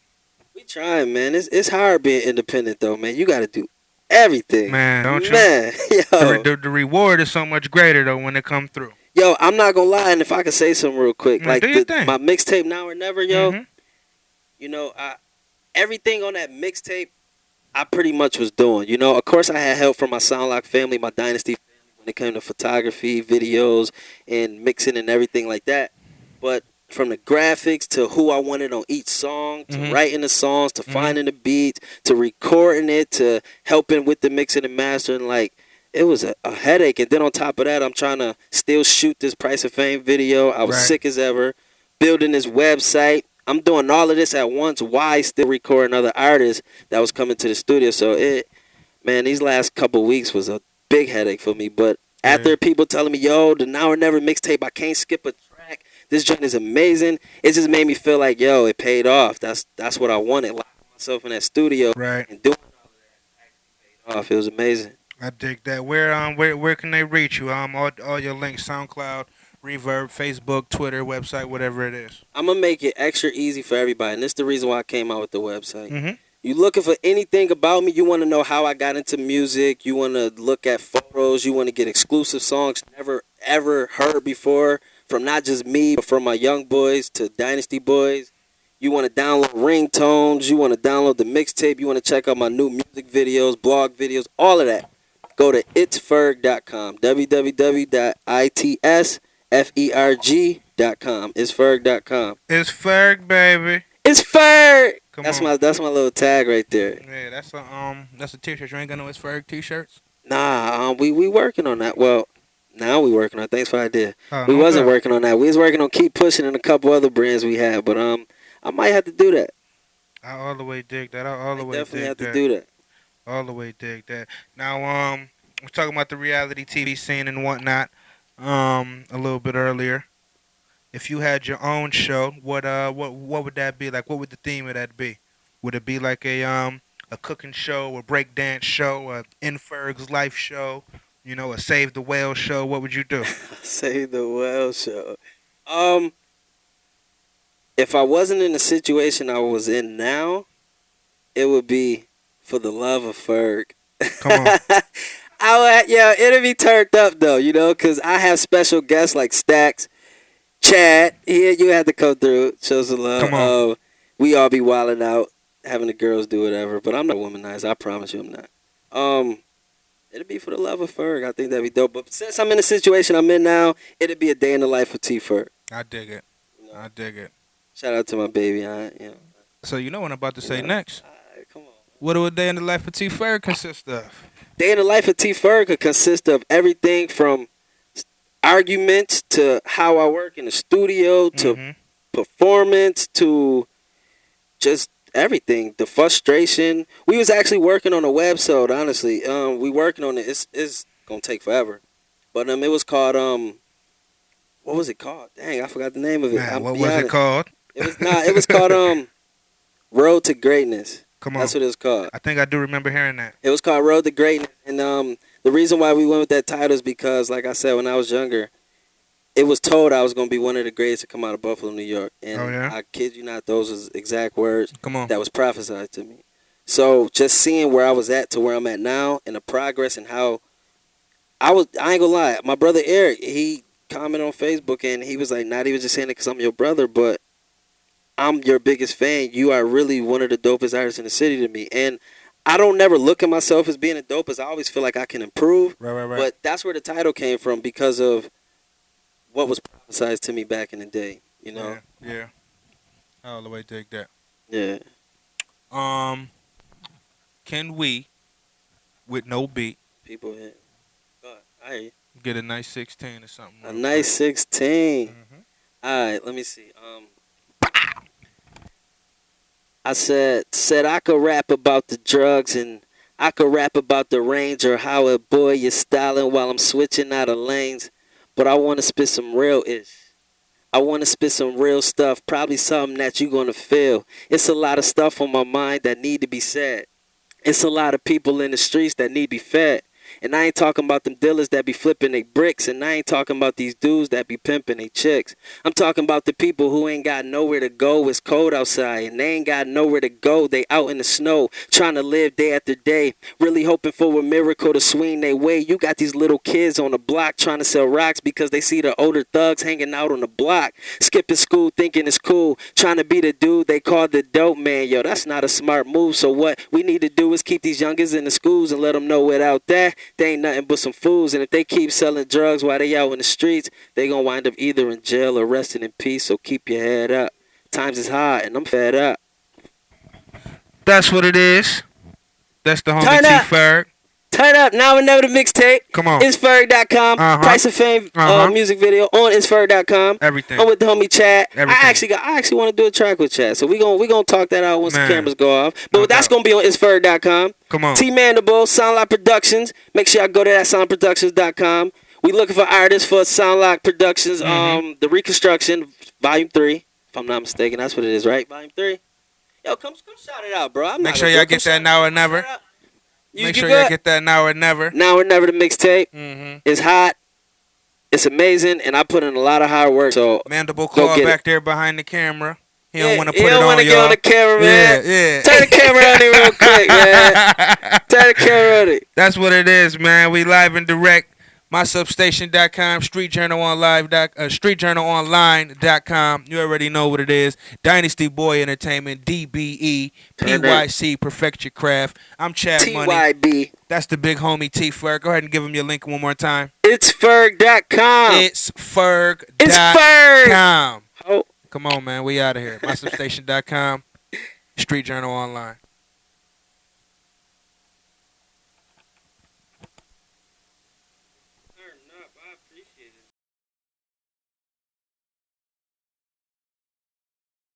We trying, man. It's hard being independent though, man. You got to do everything, Man, don't you? man. The, re- Yo, the the reward is so much greater though when it come through. yo, I'm not gonna lie. And if I could say something real quick, Man, do like your thing. my mixtape Now or Never, yo. Mhm. Everything on that mixtape I pretty much was doing. Of course, I had help from my SoundLock family, my Dynasty family, when it came to photography, videos, and mixing and everything like that. But from the graphics to who I wanted on each song, to Mhm. writing the songs, to Mhm. finding the beats, to recording it, to helping with the mixing and mastering, like it was a headache. And then on top of that, I'm trying to still shoot this Price of Fame video. I was Right. sick as ever. Building this website. I'm doing all of this at once. Why still recording other artists that was coming to the studio? So man, these last couple weeks was a big headache for me. But Yeah. after people telling me, yo, the Now or Never mixtape, I can't skip a track. This joint is amazing. It just made me feel like, yo, it paid off. That's what I wanted. Locking myself in that studio Right. and doing it off. It was amazing. I dig that. Where can they reach you? All your links, SoundCloud, Reverb, Facebook, Twitter, website, whatever it is. I'm gonna make it extra easy for everybody, and this is the reason why I came out with the website. Mhm. You looking for anything about me? You want to know how I got into music? You want to look at photos? You want to get exclusive songs never ever heard before from not just me, but from my young boys to Dynasty boys? You want to download ringtones? You want to download the mixtape? You want to check out my new music videos, blog videos, all of that? Go to itsferg.com. www.itsferg.com. Itsferg.com. It's Ferg, baby. It's Ferg. Come That's on. my little tag right there. Yeah, that's a t-shirt. You ain't got no It's Ferg t-shirts. Nah, we working on that. Well, now we working on it. Thanks for the idea. Oh, We no wasn't doubt. working on that. We was working on Keep Pushing and a couple other brands we had, but I might have to do that. I all the way dig that. I all I the way definitely dig have to that. do that. All the way dig that. Now, we're talking about the reality TV scene and whatnot. A little bit earlier. If you had your own show, what would that be like? What would the theme of that be? Would it be like a cooking show, a breakdance show, a In Ferg's Life show, a Save the Whale show? What would you do? Save the Well show. Um, if I wasn't in the situation I was in now, it would be For the Love of Ferg. Come on. Yeah, it'll be turned up though, because I have special guests like Stacks, Chad. Here, you had to come through, show some love. Come on. We all be wilding out, having the girls do whatever. But I'm not womanizer. I promise you, I'm not. Um, it'd be for the love of Ferg. I think that'd be dope. But since I'm in the situation I'm in now, it'd be a day in the life of T Ferg. I dig it. You know, I dig it. shout out to my baby. You know, So you know what I'm about to you say know. next. Come on. What do a day in the life of T Ferg consist of? Day in the life of T Ferg could consist of everything from arguments to how I work in the studio to Mm-hmm. performance to just everything. The frustration. We was actually working on a website. Honestly, we working on it. It's gonna take forever, but it was called what was it called? Dang, I forgot the name of it. Man, I'm what be was it honest. called? It was not. It was called Road to Greatness. Come on. That's what it was called. I think I do remember hearing that. It was called Road to Greatness, and the reason why we went with that title is because, like I said, when I was younger, it was told I was going to be one of the greatest to come out of Buffalo, New York, and Oh yeah. I kid you not, those was exact words Come on. that was prophesied to me. So just seeing where I was at to where I'm at now, and the progress and how I ain't gonna lie, my brother Eric, he commented on Facebook and he was like, not even just saying it because I'm your brother, but I'm your biggest fan. You are really one of the dopest artists in the city to me. And I don't never look at myself as being the dopest. I always feel like I can improve. Right. But that's where the title came from because of what was prophesied to me back in the day. You know? Yeah. I all the way dig that. Yeah. Can we, with no beat, People hit. God, I hear you. get a nice 16 or something? A nice 16. Mm-hmm. All right, let me see. I said I could rap about the drugs and I could rap about the range or how a boy you're styling while I'm switching out of lanes. But I want to spit some real ish. I want to spit some real stuff, probably something that you're going to feel. It's a lot of stuff on my mind that need to be said. It's a lot of people in the streets that need to be fed. And I ain't talking about them dealers that be flipping they bricks. And I ain't talking about these dudes that be pimping they chicks. I'm talking about the people who ain't got nowhere to go. It's cold outside. And they ain't got nowhere to go. They out in the snow trying to live day after day. Really hoping for a miracle to swing their way. You got these little kids on the block trying to sell rocks because they see the older thugs hanging out on the block. Skipping school thinking it's cool. Trying to be the dude they call the dope man. Yo, that's not a smart move. So what we need to do is keep these youngins in the schools and let them know without that they ain't nothing but some fools. And if they keep selling drugs while they out in the streets, they gonna wind up either in jail or resting in peace. So keep your head up. Times is hard and I'm fed up. That's what it is. That's the homie Turn T up. Ferg. Turn up. Now and never the mixtape. Come on. Insferg.com. Uh-huh. Price of Fame music video on Insferg.com. Everything. I'm with the homie Chad. Everything. I actually want to do a track with Chad. So we gonna talk that out once Man. the cameras go off. But No that's doubt. gonna be on Insferg.com. Come on. T Mandible, Soundlock Productions. Make sure y'all go to that soundproductions.com. We looking for artists for Soundlock Productions. Mhm. The Reconstruction, Volume 3. If I'm not mistaken, that's what it is, right? Volume 3. Yo, come shout it out, bro. I'm Make not sure gonna y'all do it. get Come that shout now or it out. never. Shout it out. Make You sure y'all good? get that now or never. Now or Never the mixtape. Mm-hmm. It's hot. It's amazing, and I put in a lot of hard work. So Mandible Go Claw get back there behind the camera. He don't want to he put it don't on, wanna y'all. get on the camera, man. Yeah. Turn the camera on it real quick, man. Turn the camera on it. That's what it is, man. We live and direct. MySubstation.com, StreetJournalOnline.com. You already know what it is. Dynasty Boy Entertainment, DBE, PYC, Perfect Your Craft. I'm Chad Money. TYB. That's the big homie T Ferg. Go ahead and give him your link one more time. It's Ferg.com. It's Ferg. It's Ferg. Com. Oh. Come on, man. We out of here. MySubstation.com, Street Journal Online.